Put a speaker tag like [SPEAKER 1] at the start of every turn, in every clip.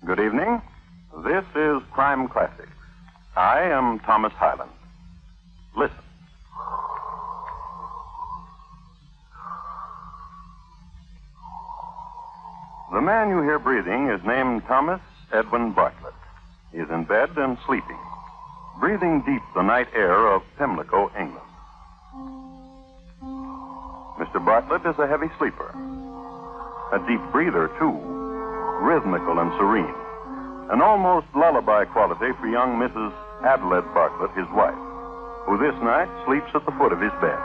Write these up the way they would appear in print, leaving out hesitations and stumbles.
[SPEAKER 1] Good evening. This is Crime Classics. I am Thomas Hyland. Listen. The man you hear breathing is named Thomas Edwin Bartlett. He is in bed and sleeping, breathing deep the night air of Pimlico, England. Mr. Bartlett is a heavy sleeper, a deep breather, too, rhythmical and serene, an almost lullaby quality for young Mrs. Adelaide Bartlett, his wife, who this night sleeps at the foot of his bed.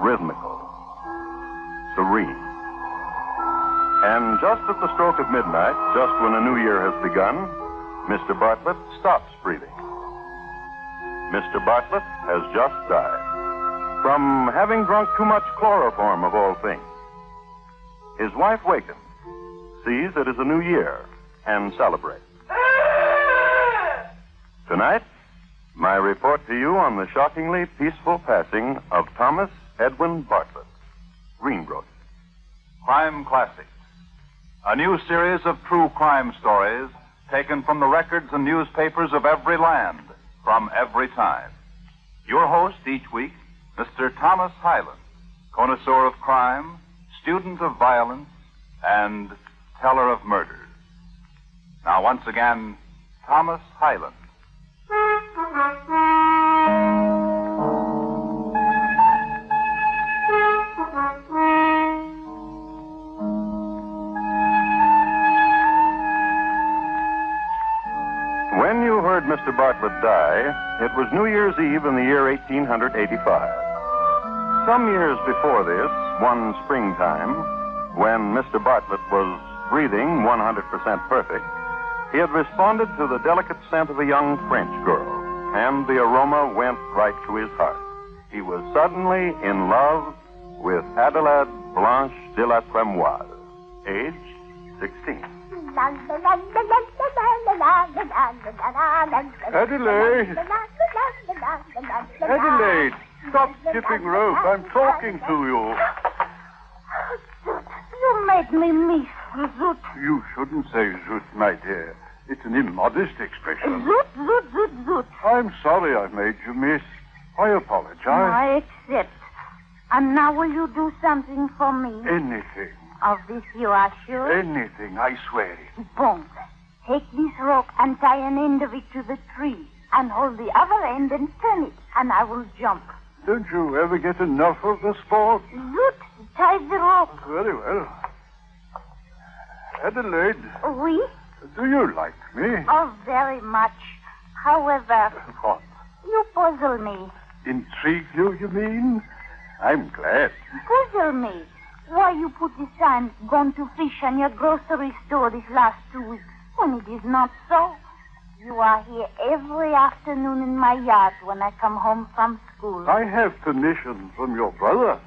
[SPEAKER 1] Rhythmical, serene. And just at the stroke of midnight, just when a new year has begun, Mr. Bartlett stops breathing. Mr. Bartlett has just died from having drunk too much chloroform, of all things. His wife wakens, sees it is a new year, and celebrates. Tonight, my report to you on the shockingly peaceful passing of Thomas Edwin Bartlett, greengrocer.
[SPEAKER 2] Crime Classics, a new series of true crime stories taken from the records and newspapers of every land, from every time. Your host each week, Mr. Thomas Hyland, connoisseur of crime, student of violence, and teller of murders. Now, once again, Thomas Hyland.
[SPEAKER 1] When you heard Mr. Bartlett die, it was New Year's Eve in the year 1885. Some years before this, one springtime, when Mr. Bartlett was breathing 100% perfect, he had responded to the delicate scent of a young French girl, and the aroma went right to his heart. He was suddenly in love with Adelaide Blanche de la Tremoise, age 16.
[SPEAKER 3] Adelaide! Adelaide! Stop skipping rope. I'm talking to you.
[SPEAKER 4] You made me miss Zoot.
[SPEAKER 3] You shouldn't say zoot, my dear. It's an immodest expression.
[SPEAKER 4] Zoot, zoot, zoot, zoot.
[SPEAKER 3] I'm sorry I made you miss. I apologize.
[SPEAKER 4] I accept. And now will you do something for me?
[SPEAKER 3] Anything.
[SPEAKER 4] Of this you are sure?
[SPEAKER 3] Anything, I swear it.
[SPEAKER 4] Bon. Take this rope and tie an end of it to the tree. And hold the other end and turn it. And I will jump.
[SPEAKER 3] Don't you ever get enough of the sport?
[SPEAKER 4] Zoot, tie the rope.
[SPEAKER 3] Very well. Adelaide,
[SPEAKER 4] Oui?
[SPEAKER 3] do you like me?
[SPEAKER 4] Oh, very much. However,
[SPEAKER 3] What?
[SPEAKER 4] you puzzle me.
[SPEAKER 3] Intrigue you mean? I'm glad.
[SPEAKER 4] Puzzle me. Why you put the sign, gone to fish on your grocery store this last 2 weeks, when it is not so. You are here every afternoon in my yard when I come home from school.
[SPEAKER 3] I have permission from your brother.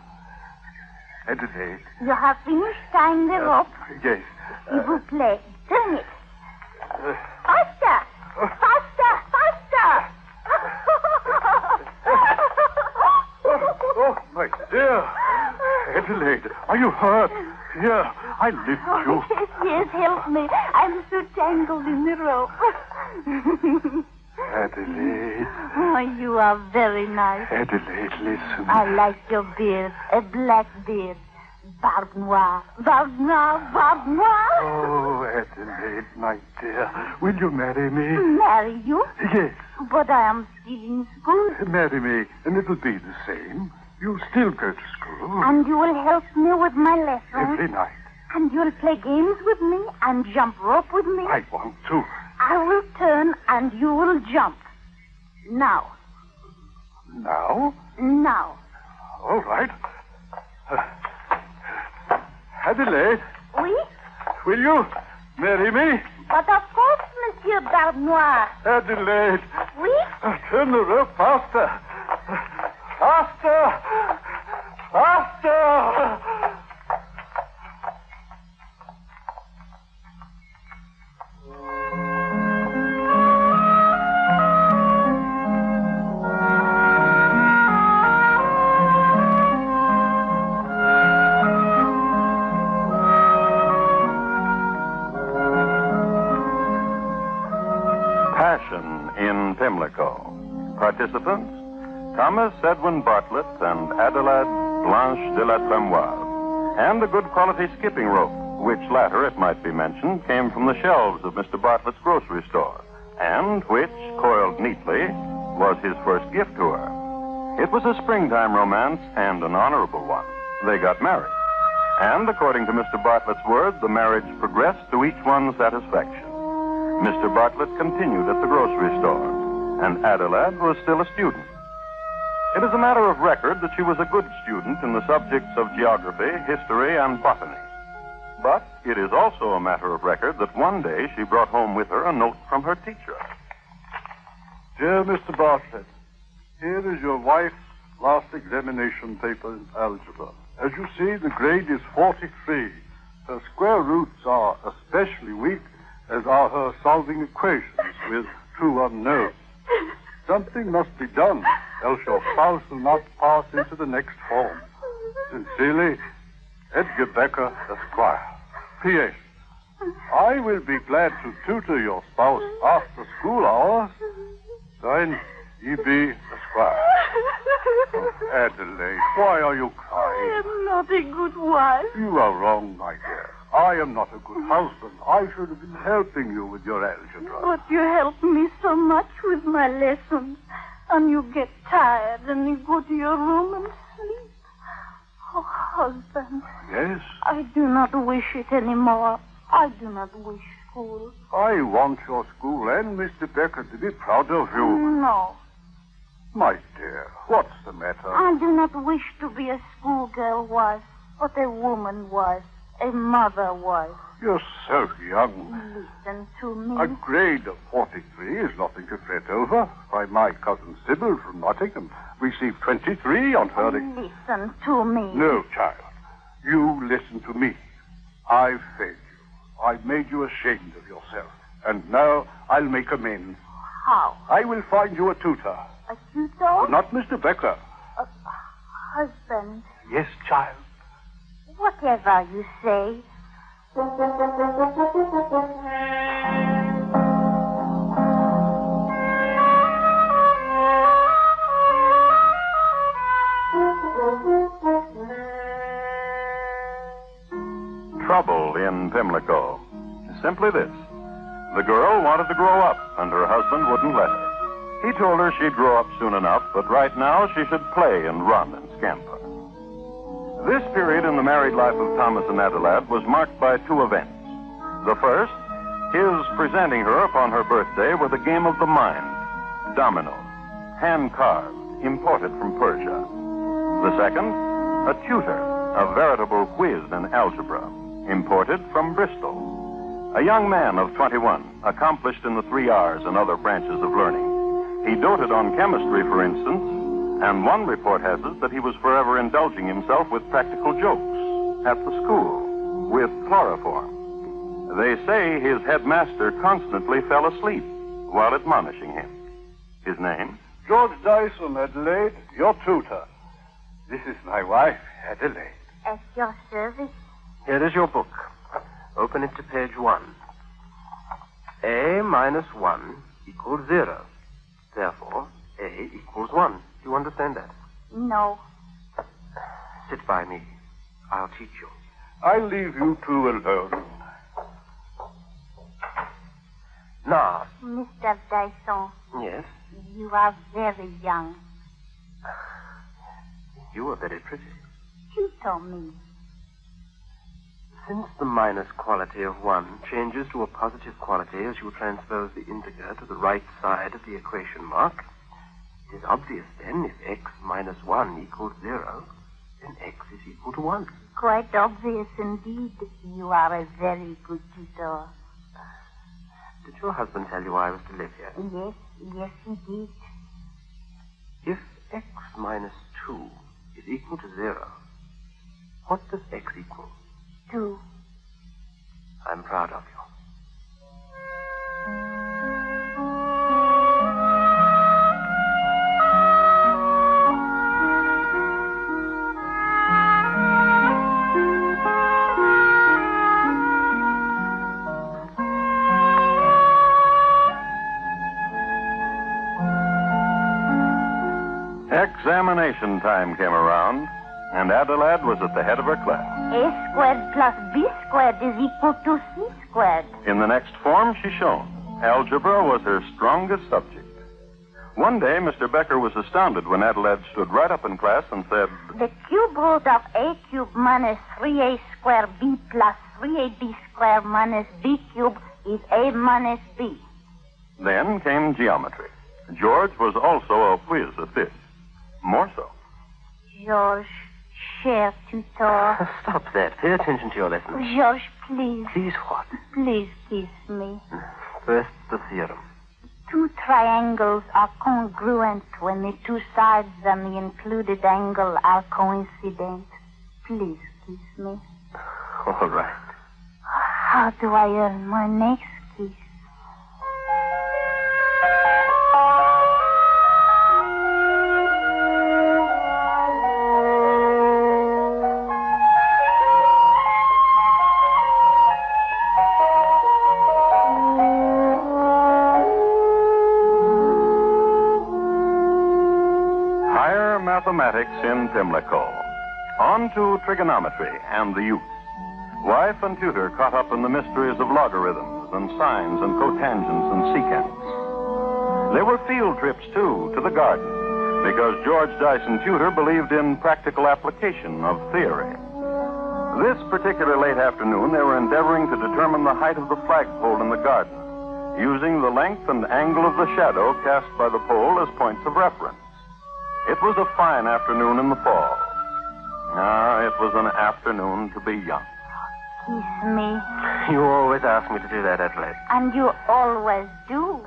[SPEAKER 3] Adelaide.
[SPEAKER 4] You have finished tying the rope?
[SPEAKER 3] Yes.
[SPEAKER 4] S'il vous plaît, turn it. Faster! Faster! Faster!
[SPEAKER 3] Oh, my dear. Adelaide, are you hurt? Here, I lift you.
[SPEAKER 4] Yes, yes, help me. I'm so tangled in the rope.
[SPEAKER 3] Adelaide.
[SPEAKER 4] Oh, you are very nice.
[SPEAKER 3] Adelaide, listen.
[SPEAKER 4] I like your beard, a black beard. Barbe noire, barbe noire, barbe noire.
[SPEAKER 3] Oh, Adelaide, my dear, will you marry me?
[SPEAKER 4] Marry you?
[SPEAKER 3] Yes.
[SPEAKER 4] But I am still in school.
[SPEAKER 3] Marry me, and it'll be the same. You'll still go to school.
[SPEAKER 4] And you will help me with my lessons.
[SPEAKER 3] Every night.
[SPEAKER 4] And you'll play games with me and jump rope with me.
[SPEAKER 3] I want to.
[SPEAKER 4] I will turn and you will jump. Now.
[SPEAKER 3] Now?
[SPEAKER 4] Now.
[SPEAKER 3] All right. Adelaide,
[SPEAKER 4] Oui?
[SPEAKER 3] will you marry me?
[SPEAKER 4] But of course, Monsieur Barbe Noire.
[SPEAKER 3] Adelaide.
[SPEAKER 4] Oui?
[SPEAKER 3] Turn the rope faster. Faster! Faster!
[SPEAKER 1] Pimlico. Participants, Thomas Edwin Bartlett and Adelaide Blanche de la Tremoise, and a good quality skipping rope, which latter, it might be mentioned, came from the shelves of Mr. Bartlett's grocery store, and which, coiled neatly, was his first gift to her. It was a springtime romance and an honorable one. They got married. And according to Mr. Bartlett's word, the marriage progressed to each one's satisfaction. Mr. Bartlett continued at the grocery store, and Adelaide was still a student. It is a matter of record that she was a good student in the subjects of geography, history, and botany. But it is also a matter of record that one day she brought home with her a note from her teacher.
[SPEAKER 3] Dear Mr. Bartlett, here is your wife's last examination paper in algebra. As you see, the grade is 43. Her square roots are especially weak, as are her solving equations with two unknowns. Something must be done, else your spouse will not pass into the next form. Sincerely, Edgar Becker, Esquire. P.S. I will be glad to tutor your spouse after school hours. Signed, E.B. Esquire. Oh, Adelaide, why are you crying?
[SPEAKER 4] I am not a good wife.
[SPEAKER 3] You are wrong, my dear. I am not a good husband. I should have been helping you with your algebra.
[SPEAKER 4] But you help me so much with my lessons. And you get tired and you go to your room and sleep. Oh, husband.
[SPEAKER 3] Yes?
[SPEAKER 4] I do not wish it anymore. I do not wish school.
[SPEAKER 3] I want your school and Mr. Becker to be proud of you.
[SPEAKER 4] No.
[SPEAKER 3] My dear, what's the matter?
[SPEAKER 4] I do not wish to be a schoolgirl wife, but a woman wife, a mother wife.
[SPEAKER 3] You're so young.
[SPEAKER 4] Listen to me.
[SPEAKER 3] A grade of 43 is nothing to fret over. By my cousin Sybil from Nottingham received 23 on her...
[SPEAKER 4] Listen to me.
[SPEAKER 3] No, child. You listen to me. I've failed you. I've made you ashamed of yourself. And now I'll make amends.
[SPEAKER 4] How?
[SPEAKER 3] I will find you a tutor.
[SPEAKER 4] A tutor?
[SPEAKER 3] Not Mr. Becker.
[SPEAKER 4] Husband.
[SPEAKER 3] Yes, child.
[SPEAKER 4] Whatever you say.
[SPEAKER 1] Trouble in Pimlico. Simply this. The girl wanted to grow up, and her husband wouldn't let her. He told her she'd grow up soon enough, but right now she should play and run and scamper. This period in the married life of Thomas and Adelaide was marked by two events. The first, his presenting her upon her birthday with a game of the mind, domino, hand-carved, imported from Persia. The second, a tutor, a veritable whiz in algebra, imported from Bristol. A young man of 21, accomplished in the 3 R's and other branches of learning. He doted on chemistry, for instance, and one report has it that he was forever indulging himself with practical jokes at the school, with chloroform. They say his headmaster constantly fell asleep while admonishing him. His name?
[SPEAKER 3] George Dyson, Adelaide, your tutor. This is my wife, Adelaide.
[SPEAKER 4] At your service.
[SPEAKER 5] Here is your book. Open it to page 1. A minus 1 equals 0. Therefore, A equals 1. Do you understand that?
[SPEAKER 4] No.
[SPEAKER 5] Sit by me. I'll teach you.
[SPEAKER 3] I'll leave you two alone.
[SPEAKER 5] Now.
[SPEAKER 4] Mr. Dyson.
[SPEAKER 5] Yes?
[SPEAKER 4] You are very young.
[SPEAKER 5] You are very pretty.
[SPEAKER 4] Tutor me.
[SPEAKER 5] Since the minus quality of 1 changes to a positive quality as you transpose the integer to the right side of the equation mark, it is obvious then if x minus 1 equals 0, then x is equal to 1.
[SPEAKER 4] Quite obvious indeed. You are a very good tutor.
[SPEAKER 5] Did your husband tell you I was to live here?
[SPEAKER 4] Yes, he did.
[SPEAKER 5] If x minus 2 is equal to 0, what does x equal?
[SPEAKER 4] 2.
[SPEAKER 5] I'm proud of you.
[SPEAKER 1] Examination time came around, and Adelaide was at the head of her class.
[SPEAKER 4] A squared plus B squared is equal to C squared.
[SPEAKER 1] In the next form, she shone. Algebra was her strongest subject. One day, Mr. Becker was astounded when Adelaide stood right up in class and said,
[SPEAKER 4] The cube root of A cubed minus 3A squared B plus 3AB squared minus B cubed is A minus B.
[SPEAKER 1] Then came geometry. George was also a whiz at this. More so.
[SPEAKER 4] George, cher tutor.
[SPEAKER 5] Stop that. Pay attention to your lesson.
[SPEAKER 4] George, please.
[SPEAKER 5] Please what?
[SPEAKER 4] Please kiss me.
[SPEAKER 5] First, the theorem.
[SPEAKER 4] Two triangles are congruent when the two sides and the included angle are coincident. Please kiss me.
[SPEAKER 5] All right.
[SPEAKER 4] How do I earn my next kiss?
[SPEAKER 1] Mathematics in Pimlico. On to trigonometry and the youth. Wife and tutor caught up in the mysteries of logarithms and sines and cotangents and secants. There were field trips, too, to the garden, because George Dyson Tutor believed in practical application of theory. This particular late afternoon, they were endeavoring to determine the height of the flagpole in the garden, using the length and angle of the shadow cast by the pole as points of reference. It was a fine afternoon in the fall. It was an afternoon to be young.
[SPEAKER 4] Kiss me.
[SPEAKER 5] You always ask me to do that, Adelaide.
[SPEAKER 4] And you always do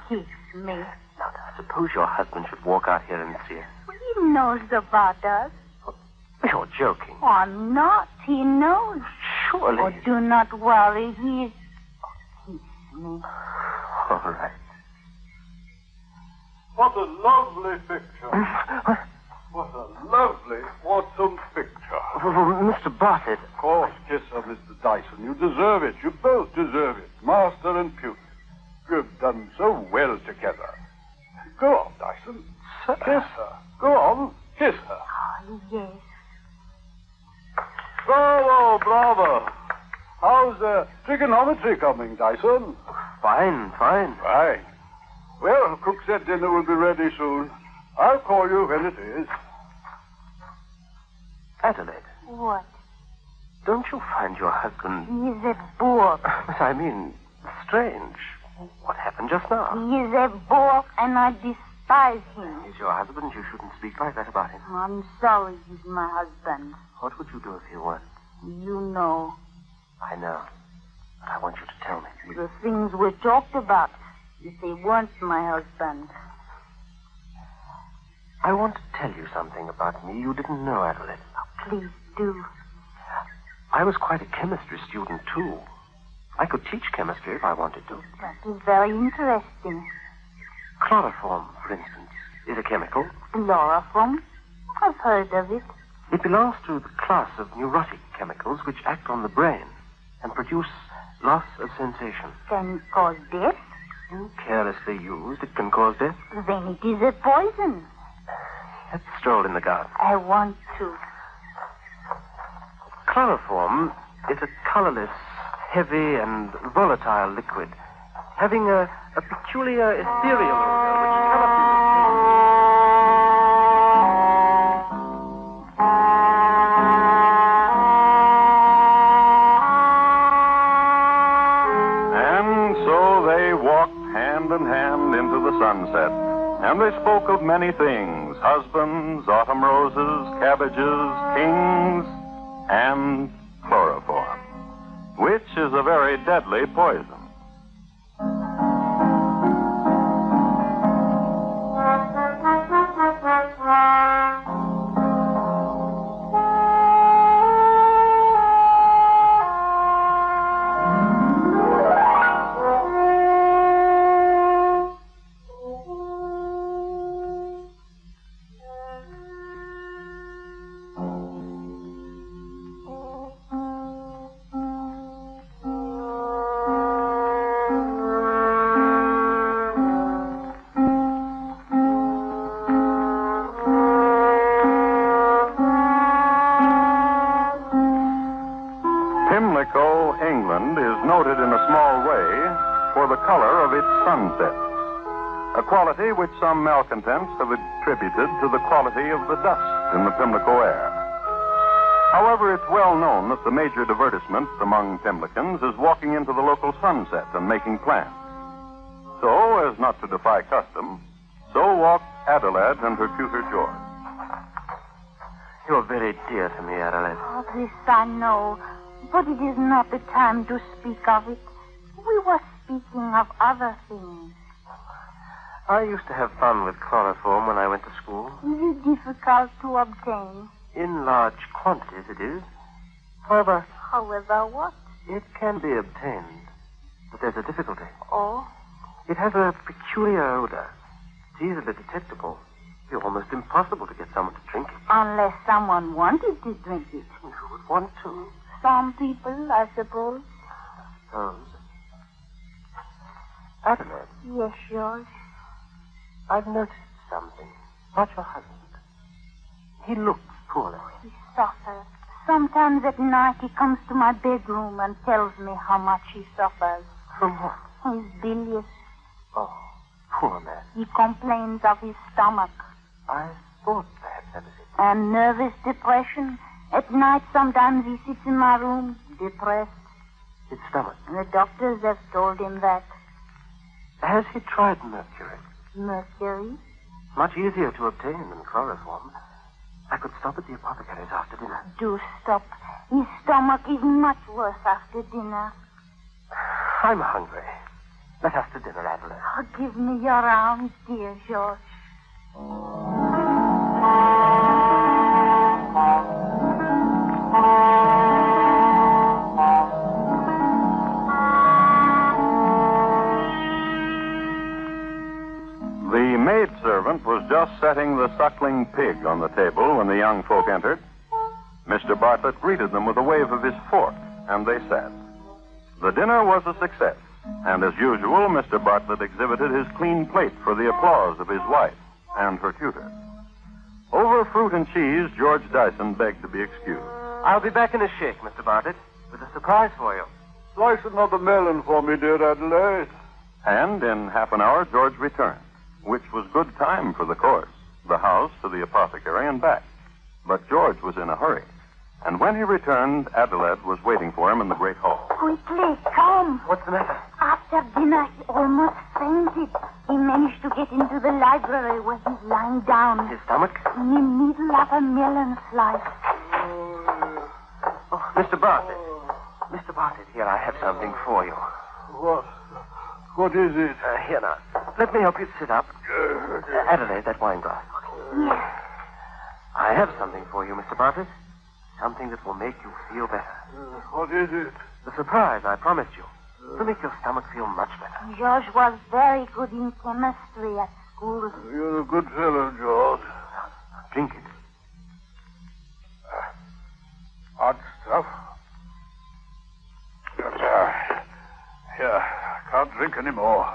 [SPEAKER 4] kiss me.
[SPEAKER 5] Now, suppose your husband should walk out here and see us.
[SPEAKER 4] He knows about us.
[SPEAKER 5] You're joking.
[SPEAKER 4] I'm not. He knows.
[SPEAKER 5] Surely.
[SPEAKER 4] Oh, do not worry. He's... Kiss me.
[SPEAKER 5] All right.
[SPEAKER 3] What a lovely picture. What a lovely, awesome picture.
[SPEAKER 5] Mr. Bartlett.
[SPEAKER 3] Of course, kiss her, Mr. Dyson. You deserve it. You both deserve it. Master and pupil. You've done so well together. Go on, Dyson. Kiss her. Go on. Kiss her.
[SPEAKER 4] Oh, yes.
[SPEAKER 3] Bravo, bravo. How's trigonometry coming, Dyson?
[SPEAKER 5] Fine.
[SPEAKER 3] Fine. Well, cook said dinner will be ready soon. I'll call you when it is.
[SPEAKER 5] Adelaide,
[SPEAKER 4] What?
[SPEAKER 5] don't you find your husband...
[SPEAKER 4] He's a bore.
[SPEAKER 5] I mean, strange? What happened just now?
[SPEAKER 4] He is a bore, and I despise him.
[SPEAKER 5] He's your husband. You shouldn't speak like that about him.
[SPEAKER 4] I'm sorry he's my husband.
[SPEAKER 5] What would you do if he weren't?
[SPEAKER 4] You know.
[SPEAKER 5] I know. But I want you to tell me.
[SPEAKER 4] The things we talked about. If he weren't my husband.
[SPEAKER 5] I want to tell you something about me you didn't know, Adelaide.
[SPEAKER 4] Oh, please do.
[SPEAKER 5] I was quite a chemistry student, too. I could teach chemistry if I wanted to.
[SPEAKER 4] That is very interesting.
[SPEAKER 5] Chloroform, for instance, is a chemical.
[SPEAKER 4] Chloroform? I've heard of it.
[SPEAKER 5] It belongs to the class of neurotic chemicals which act on the brain and produce loss of sensation.
[SPEAKER 4] Can it cause death?
[SPEAKER 5] Carelessly used, it can cause death.
[SPEAKER 4] Then it is a poison.
[SPEAKER 5] Let's stroll in the garden.
[SPEAKER 4] I want to.
[SPEAKER 5] Chloroform is a colorless, heavy, and volatile liquid, having a peculiar ethereal odor which cannot be
[SPEAKER 1] And so they walked hand in hand into the sunset, and they spoke of many things: husbands, autumn roses, cabbages, kings, and chloroform, which is a very deadly poison. Pimlico, England, is noted in a small way for the color of its sunset, a quality which some malcontents have attributed to the quality of the dust in the Pimlico air. However, it's well known that the major divertisement among Pimlicans is walking into the local sunset and making plans. So, as not to defy custom, so walked Adelaide and her tutor George.
[SPEAKER 5] You're very dear to me, Adelaide.
[SPEAKER 4] Oh, this I know, but it is not the time to speak of it. We were speaking of other things.
[SPEAKER 5] I used to have fun with chloroform when I went to school.
[SPEAKER 4] Is it difficult to obtain?
[SPEAKER 5] In large quantities, it is. However,
[SPEAKER 4] What?
[SPEAKER 5] it can be obtained. But there's a difficulty.
[SPEAKER 4] Oh?
[SPEAKER 5] It has a peculiar odor. It's easily detectable. It's almost impossible to get someone to drink it.
[SPEAKER 4] Unless someone wanted to drink it.
[SPEAKER 5] Who would want to?
[SPEAKER 4] Some people, I suppose.
[SPEAKER 5] Adelaide,
[SPEAKER 4] Yes, George.
[SPEAKER 5] I've noticed something about your husband. He looks poorly.
[SPEAKER 4] He suffers. Sometimes at night he comes to my bedroom and tells me how much he suffers.
[SPEAKER 5] From what?
[SPEAKER 4] He's bilious.
[SPEAKER 5] Oh, poor man.
[SPEAKER 4] He complains of his stomach.
[SPEAKER 5] I thought perhaps that was it.
[SPEAKER 4] And nervous depression. At night sometimes he sits in my room, depressed.
[SPEAKER 5] His stomach.
[SPEAKER 4] The doctors have told him that.
[SPEAKER 5] Has he tried mercury?
[SPEAKER 4] Mercury?
[SPEAKER 5] Much easier to obtain than chloroform. I could stop at the apothecary's after dinner.
[SPEAKER 4] Do stop. His stomach is much worse after dinner.
[SPEAKER 5] I'm hungry. Let us to dinner, Adelaide.
[SPEAKER 4] Oh, give me your arms, dear George.
[SPEAKER 1] The maidservant was just setting the suckling pig on the table when the young folk entered. Mr. Bartlett greeted them with a wave of his fork, and they sat. The dinner was a success, and as usual, Mr. Bartlett exhibited his clean plate for the applause of his wife and her tutor. Over fruit and cheese, George Dyson begged to be excused.
[SPEAKER 5] I'll be back in a shake, Mr. Bartlett, with a surprise for you.
[SPEAKER 3] Slice another melon for me, dear Adelaide.
[SPEAKER 1] And in half an hour, George returned, which was good time for the course, the house to the apothecary and back. But George was in a hurry. And when he returned, Adelaide was waiting for him in the great hall.
[SPEAKER 4] Quickly, come.
[SPEAKER 5] What's the matter?
[SPEAKER 4] After dinner, he almost fainted. He managed to get into the library where he's lying down.
[SPEAKER 5] His stomach?
[SPEAKER 4] In the middle of a melon slice.
[SPEAKER 5] Oh, Mr. Bartlett. Mr. Bartlett, here, I have something for you.
[SPEAKER 3] What is it?
[SPEAKER 5] Here now. Let me help you sit up. Adelaide, that wine glass.
[SPEAKER 4] Yes.
[SPEAKER 5] I have something for you, Mr. Bartlett. Something that will make you feel better.
[SPEAKER 3] What is it?
[SPEAKER 5] The surprise I promised you. To make your stomach feel much better.
[SPEAKER 4] George was very good in chemistry at school.
[SPEAKER 3] You're a good fellow, George.
[SPEAKER 5] Drink it.
[SPEAKER 3] Hot stuff. Here, I can't drink any more.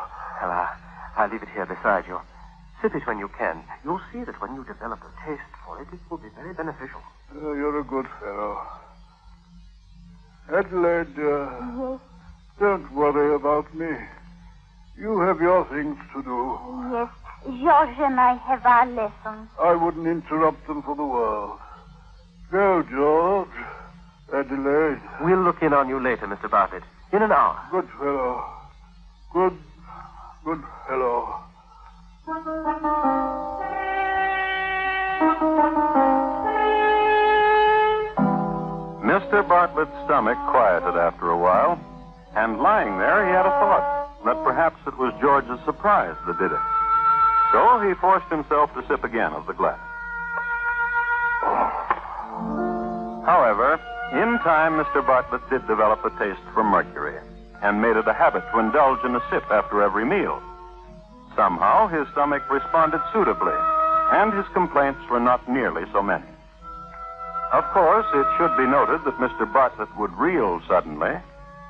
[SPEAKER 5] Well, I'll leave it here beside you. Sip it when you can. You'll see that when you develop a taste for it, it will be very beneficial.
[SPEAKER 3] You're a good fellow. Adelaide,
[SPEAKER 4] Yes,
[SPEAKER 3] don't worry about me. You have your things to do.
[SPEAKER 4] yes. George and I have our lessons.
[SPEAKER 3] I wouldn't interrupt them for the world. Go, George. Adelaide.
[SPEAKER 5] We'll look in on you later, Mr. Bartlett. In an hour.
[SPEAKER 3] Good fellow. Good fellow.
[SPEAKER 1] Mr. Bartlett's stomach quieted after a while, and lying there, he had a thought that perhaps it was George's surprise that did it. So he forced himself to sip again of the glass. However, in time, Mr. Bartlett did develop a taste for mercury and made it a habit to indulge in a sip after every meal. Somehow, his stomach responded suitably, and his complaints were not nearly so many. Of course, it should be noted that Mr. Bartlett would reel suddenly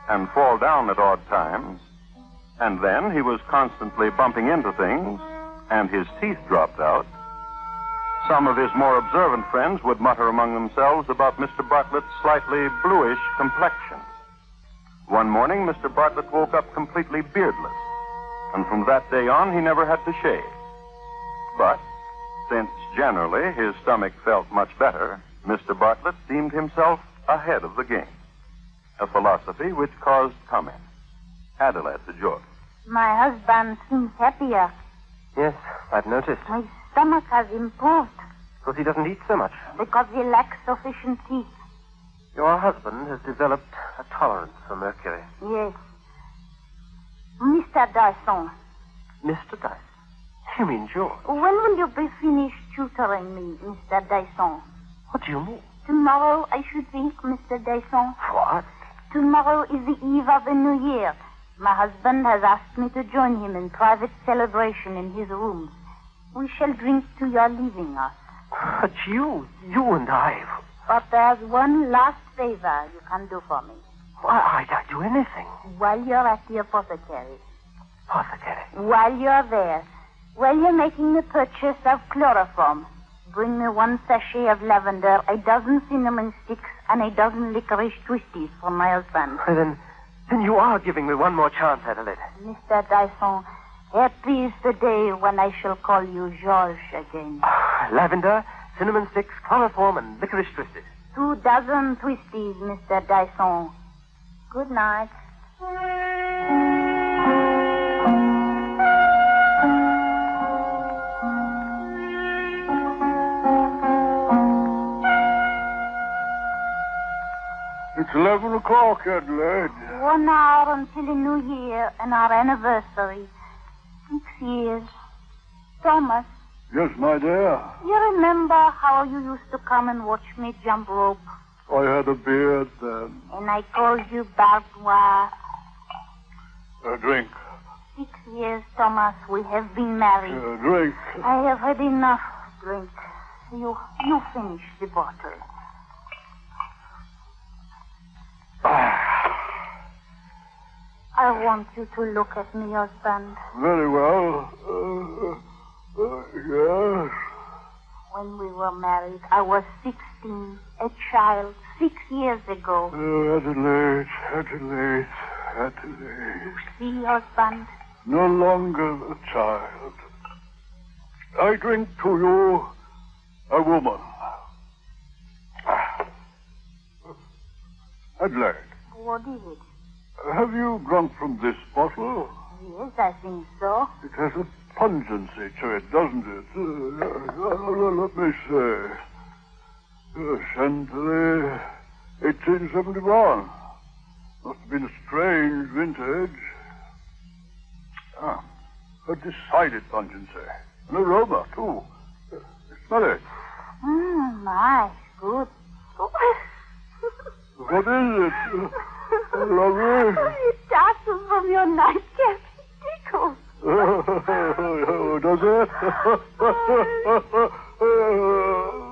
[SPEAKER 1] and fall down at odd times, and then he was constantly bumping into things, and his teeth dropped out. Some of his more observant friends would mutter among themselves about Mr. Bartlett's slightly bluish complexion. One morning, Mr. Bartlett woke up completely beardless, and from that day on, he never had to shave. But since generally his stomach felt much better, Mr. Bartlett deemed himself ahead of the game, a philosophy which caused comment. Adelaide to George.
[SPEAKER 4] My husband seems happier.
[SPEAKER 5] Yes, I've noticed.
[SPEAKER 4] My stomach has improved
[SPEAKER 5] Because he doesn't eat so much.
[SPEAKER 4] because he lacks sufficient teeth.
[SPEAKER 5] Your husband has developed a tolerance for mercury.
[SPEAKER 4] Yes. Mr. Dyson,
[SPEAKER 5] Mr. Dyson? You mean George?
[SPEAKER 4] when will you be finished tutoring me, Mr. Dyson?
[SPEAKER 5] What do you mean?
[SPEAKER 4] Tomorrow, I should think, Mr. Dyson.
[SPEAKER 5] What?
[SPEAKER 4] Tomorrow is the eve of the New Year. My husband has asked me to join him in private celebration in his rooms. We shall drink to your leaving us.
[SPEAKER 5] But you and I...
[SPEAKER 4] But there's one last favor you can do for me.
[SPEAKER 5] I'd do anything.
[SPEAKER 4] While you're at the apothecary,
[SPEAKER 5] Apothecary.
[SPEAKER 4] while you're there, while you're making the purchase of chloroform, bring me 1 sachet of lavender, 12 cinnamon sticks, and 12 licorice twisties for my husband.
[SPEAKER 5] Then you are giving me one more chance, Adelaide.
[SPEAKER 4] Mr. Dyson, happy is the day when I shall call you George again.
[SPEAKER 5] Lavender, cinnamon sticks, chloroform, and licorice twisted.
[SPEAKER 4] 24 twisties, Mr. Dyson. Good night.
[SPEAKER 3] It's 11 o'clock, Adelaide.
[SPEAKER 4] 1 hour until the New Year and our anniversary. 6 years. Thomas,
[SPEAKER 3] Yes, my dear.
[SPEAKER 4] you remember how you used to come and watch me jump rope?
[SPEAKER 3] I had a beard then.
[SPEAKER 4] And I called you Bartlett.
[SPEAKER 3] A drink.
[SPEAKER 4] 6 years, Thomas, we have been married.
[SPEAKER 3] A drink.
[SPEAKER 4] I have had enough drink. You finish the bottle. I want you to look at me, husband.
[SPEAKER 3] Very well. Yes.
[SPEAKER 4] When we were married, I was 16, a child, 6 years ago.
[SPEAKER 3] Adelaide.
[SPEAKER 4] You see, husband?
[SPEAKER 3] No longer a child. I drink to you, a woman. Adelaide,
[SPEAKER 4] What is it?
[SPEAKER 3] have you drunk from this bottle?
[SPEAKER 4] Yes, I think so.
[SPEAKER 3] It has a pungency to it, doesn't it? Let me say. Chantilly, 1871. Must have been a strange vintage. A decided pungency. An aroma, too. Smell it.
[SPEAKER 4] My, good.
[SPEAKER 3] What is it? Lovely.
[SPEAKER 4] It tassels from your nightcap. It tickles.
[SPEAKER 3] Does it?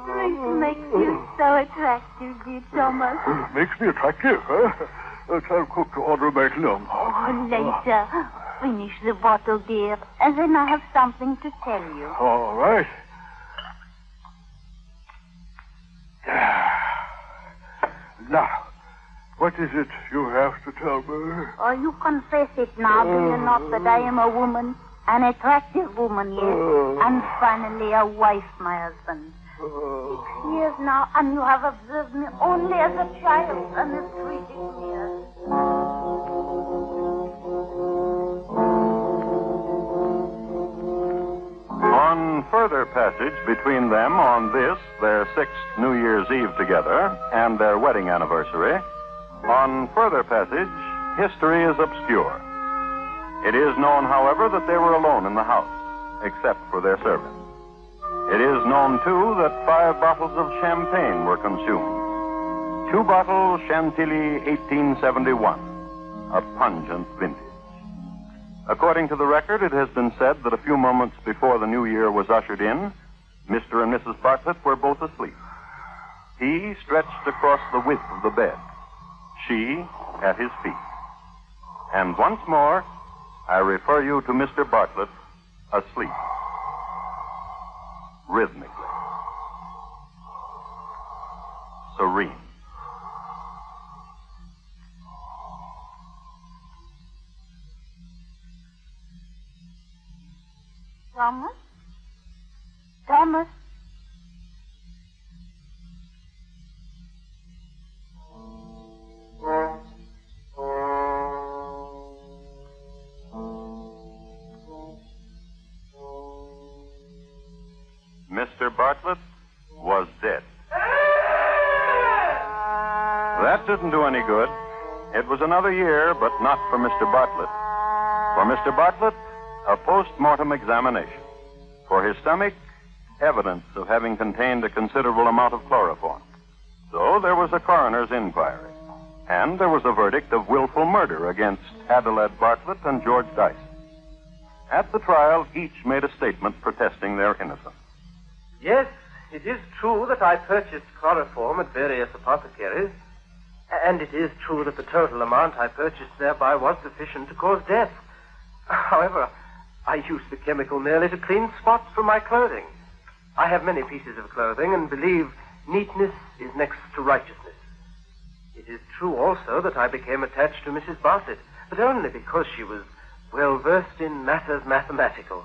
[SPEAKER 4] This makes you so attractive, dear Thomas.
[SPEAKER 3] Makes me attractive, huh? Tell cook to order a magnum.
[SPEAKER 4] Oh, later. Finish the bottle, dear, and then I have something to tell you.
[SPEAKER 3] All right. Now, what is it you have to tell me?
[SPEAKER 4] Oh, you confess it now, do you not, that I am a woman? An attractive woman, yes. And finally a wife, my husband. 6 years now, and you have observed me only as a child and have treated me as...
[SPEAKER 1] On further passage between them on this, their 6th New Year's Eve together, and their wedding anniversary, on further passage, history is obscure. It is known, however, that they were alone in the house, except for their servant. It is known, too, that 5 bottles of champagne were consumed. 2 bottles Chantilly 1871, a pungent vintage. According to the record, it has been said that a few moments before the new year was ushered in, Mr. and Mrs. Bartlett were both asleep. He stretched across the width of the bed, she at his feet. And once more, I refer you to Mr. Bartlett asleep, rhythmically. serene.
[SPEAKER 4] Thomas? Thomas?
[SPEAKER 1] Mr. Bartlett was dead. That didn't do any good. It was another year, but not for Mr. Bartlett. For Mr. Bartlett, a post-mortem examination. For his stomach, evidence of having contained a considerable amount of chloroform. So there was a coroner's inquiry. And there was a verdict of willful murder against Adelaide Bartlett and George Dyson. At the trial, each made a statement protesting their innocence.
[SPEAKER 5] Yes, it is true that I purchased chloroform at various apothecaries. And it is true that the total amount I purchased thereby was sufficient to cause death. However, I used the chemical merely to clean spots from my clothing. I have many pieces of clothing and believe neatness is next to righteousness. It is true also that I became attached to Mrs. Bartlett, but only because she was well versed in matters mathematical.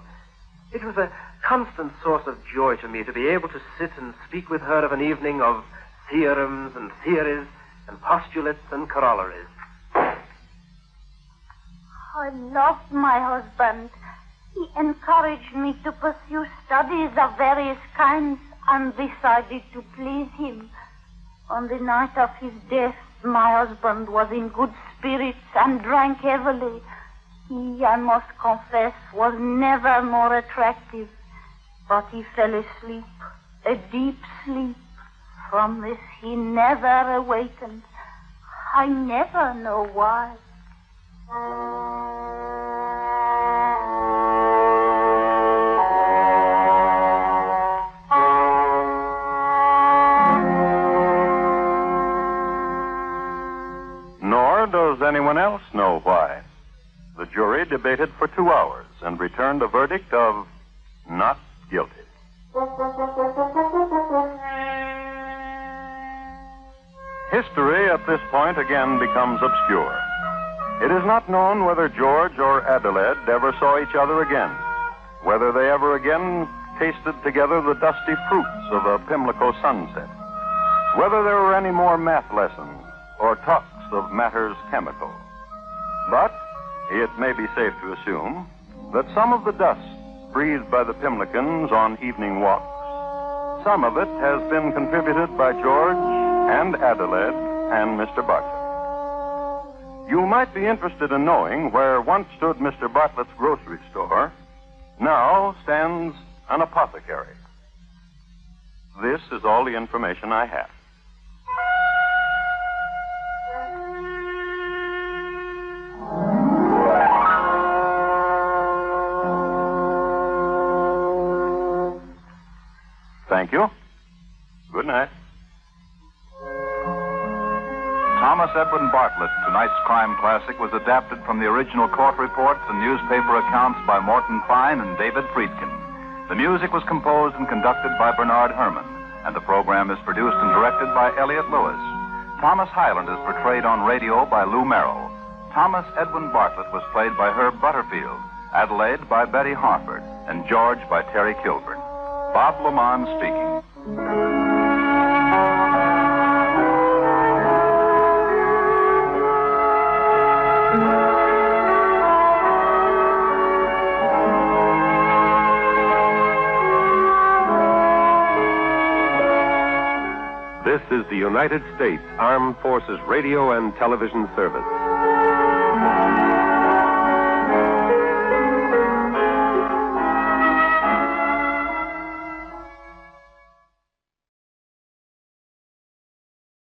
[SPEAKER 5] It was a constant source of joy to me to be able to sit and speak with her of an evening of theorems and theories and postulates and corollaries.
[SPEAKER 4] I loved my husband. He encouraged me to pursue studies of various kinds and decided to please him. On the night of his death, my husband was in good spirits and drank heavily. He, I must confess, was never more attractive. But he fell asleep, a deep sleep. From this he never awakened. I never know why.
[SPEAKER 1] Nor does anyone else know why. The jury debated for 2 hours and returned a verdict of not guilty. History at this point again becomes obscure. It is not known whether George or Adelaide ever saw each other again, whether they ever again tasted together the dusty fruits of a Pimlico sunset, whether there were any more math lessons or talks of matters chemical. But it may be safe to assume that some of the dust breathed by the Pimlicans on evening walks, some of it has been contributed by George and Adelaide and Mr. Bartlett. You might be interested in knowing where once stood Mr. Bartlett's grocery store, now stands an apothecary. This is all the information I have. Thank you. Good night.
[SPEAKER 2] Thomas Edwin Bartlett, tonight's crime classic, was adapted from the original court reports and newspaper accounts by Morton Fine and David Friedkin. The music was composed and conducted by Bernard Herrmann, and the program is produced and directed by Elliott Lewis. Thomas Hyland is portrayed on radio by Lou Merrill. Thomas Edwin Bartlett was played by Herb Butterfield, Adelaide by Betty Harford, and George by Terry Kilburn. Bob Lamont speaking.
[SPEAKER 6] This is the United States Armed Forces Radio and Television Service.